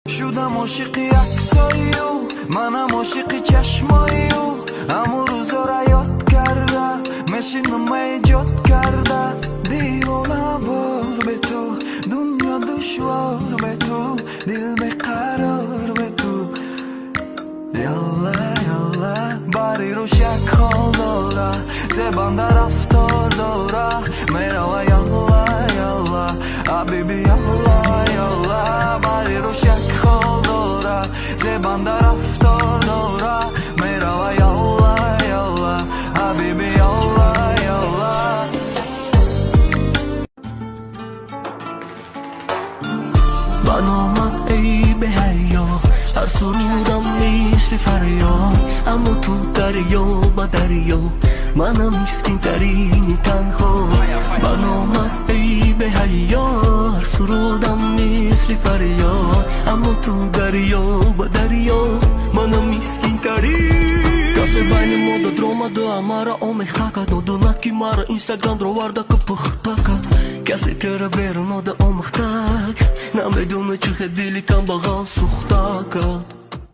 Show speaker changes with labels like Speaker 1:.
Speaker 1: شدم عاشق عکسای او، منم عاشق چشمای او. همون روزا را یاد کرده، مشینم ایجاد کرده. دیوانه وار به تو، دنیا دشوار به تو، دل بیقرار به تو. یالا یالا باری رو شک حال داره، زبان در رفتار داره. میروه یالا یالا حبیبی یالا یالا باری رو شک حال داره، زبان در رفتار داره. میروه یالا یالا حبیبی یالا یالا. من آمد ای به حیا، هر سرودم مثل فریاد. اما تو دریا با دریا، منم مسکین ترین تنها. من آمد ای به حیا، هر سرودم مثل فریاد. اما تو دریا با دریا، منم مسکین ترین. کسی بین ما داد رو مده مرا آمیخته کرد، ندوند که مرا اینستاگرام رو ورده که پخته کرد. کسی تیره بیرون آده آمیخته کرد، نمیدونه چه دلی کم بغل سوخته کرد.